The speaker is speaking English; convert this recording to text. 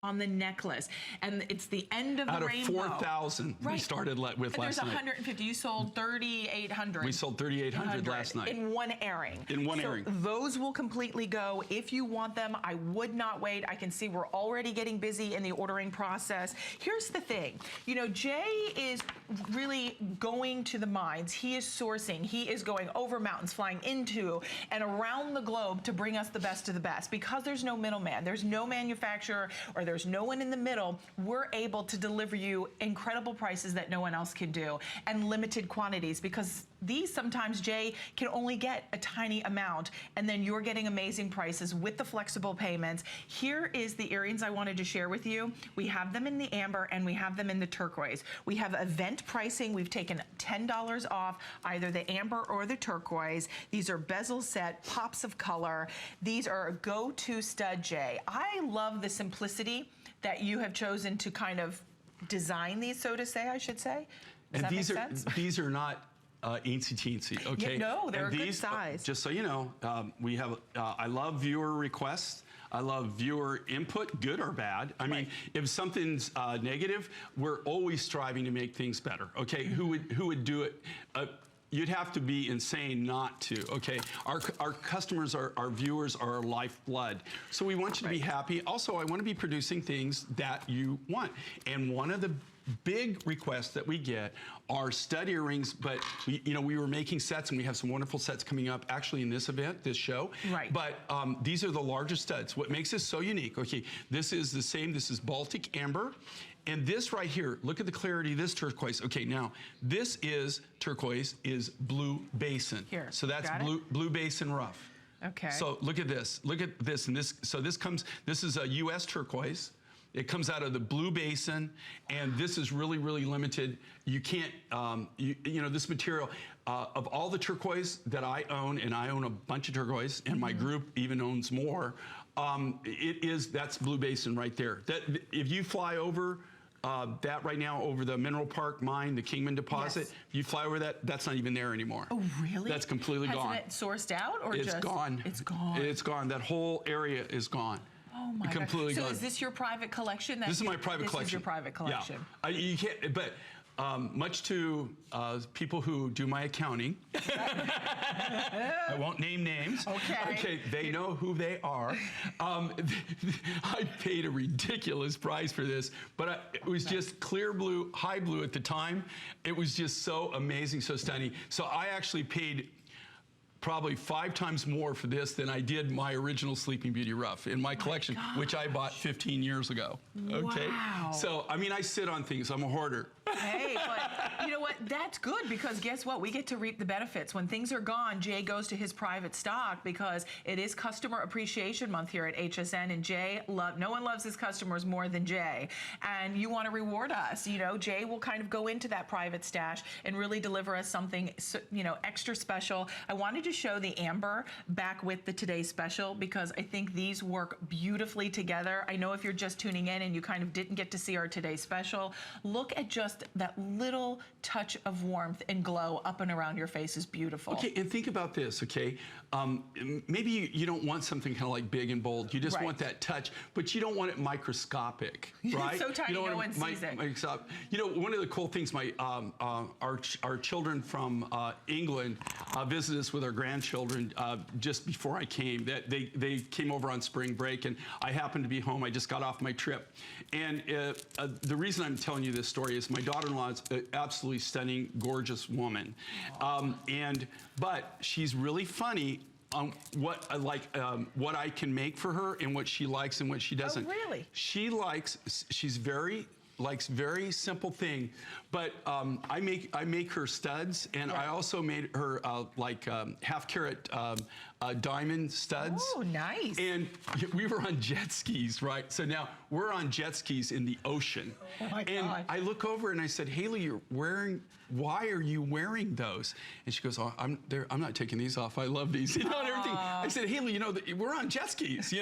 on the necklace, and it's the end of the rainbow. Out of 4,000 we started with last night. There's 150. You sold 3,800. We sold 3,800 last night. In one airing. In one airing. Those will completely go. If you want them, I would not wait. I can see we're already getting busy in the ordering process. Here's the thing. You know, Jay is really going to the mines. He is sourcing. He is going over mountains, flying into and around the globe to bring us the best of the best. Because there's no middleman. There's no manufacturer, or there's no one in the middle. We're able to deliver you incredible prices that no one else can do, and limited quantities, because these sometimes, Jay, can only get a tiny amount, and then you're getting amazing prices with the flexible payments. Here is the earrings I wanted to share with you. We have them in the amber and we have them in the turquoise. We have event pricing. We've taken $10 off either the amber or the turquoise. These are bezel set, pops of color. These are a go-to stud, Jay. I love the simplicity that you have chosen to kind of design these, so to say, I should say. Does that make sense? These are not eensy teensy, okay? Yeah, no, they're a good size. Just so you know, we have, I love viewer requests. I love viewer input, good or bad. I mean, if something's negative, we're always striving to make things better, okay? Who would do it? You'd have to be insane not to, okay? Our customers, our viewers are our lifeblood. So we want you to be happy. Also, I want to be producing things that you want. And one of the big requests that we get are stud earrings, but we were making sets, and we have some wonderful sets coming up actually in this event, this show. Right. But these are the largest studs. What makes this so unique, okay, this is the same, this is Baltic Amber. And this right here, look at the clarity of this turquoise. Okay, now, this is turquoise, is blue basin. Here, so that's blue basin rough. Okay. So look at this, and this, so this is a US turquoise. It comes out of the blue basin, and this is really, really limited. You can't, this material, of all the turquoise that I own, and I own a bunch of turquoise, and my group even owns more, that's blue basin right there. That, if you fly over that right now, over the Mineral Park mine, the Kingman deposit, if you fly over that, that's not even there anymore. Oh, really? That's completely gone. Hasn't it sourced out, or it's gone. It's gone. It's gone. That whole area is gone. Oh my God. So is this your private collection? This is my private collection. This is your private collection. Yeah. You can't, but much to people who do my accounting, I won't name names. Okay. Okay, they know who they are. I paid a ridiculous price for this, but it was just clear blue, high blue at the time. It was just so amazing, so stunning. So I actually paid probably 5 times more for this than I did my original Sleeping Beauty Ruff in my collection, which I bought 15 years ago. Okay? Wow. So, I mean, I sit on things. I'm a hoarder. Hey, but you know what? That's good, because guess what? We get to reap the benefits. When things are gone, Jay goes to his private stock, because it is Customer Appreciation Month here at HSN, and Jay, no one loves his customers more than Jay. And you want to reward us. You know, Jay will kind of go into that private stash and really deliver us something, extra special. I wanted to show the amber back with the Today Special, because I think these work beautifully together. I know if you're just tuning in and you kind of didn't get to see our Today Special, look at just that little touch of warmth and glow up and around your face is beautiful. Okay, and think about this, okay? Maybe you don't want something kind of like big and bold. You just want that touch, but you don't want it microscopic, right? It's so tiny, no one sees it. You know, one of the cool things, our children from England visited us with our grandchildren just before I came. They came over on spring break, and I happened to be home. I just got off my trip. And the reason I'm telling you this story is my daughter-in-law is an absolutely stunning, gorgeous woman. But she's really funny on what I can make for her, and what she likes and what she doesn't. Oh, really? She's likes very simple thing, but I make her studs, and I also made her half-carat diamond studs. Oh, nice. And we were on jet skis, right? So now we're on jet skis in the ocean. Oh my and God. I look over and I said, Haley, why are you wearing those? And she goes, oh, I'm not taking these off. I love these, and everything. I said, Haley, we're on jet skis,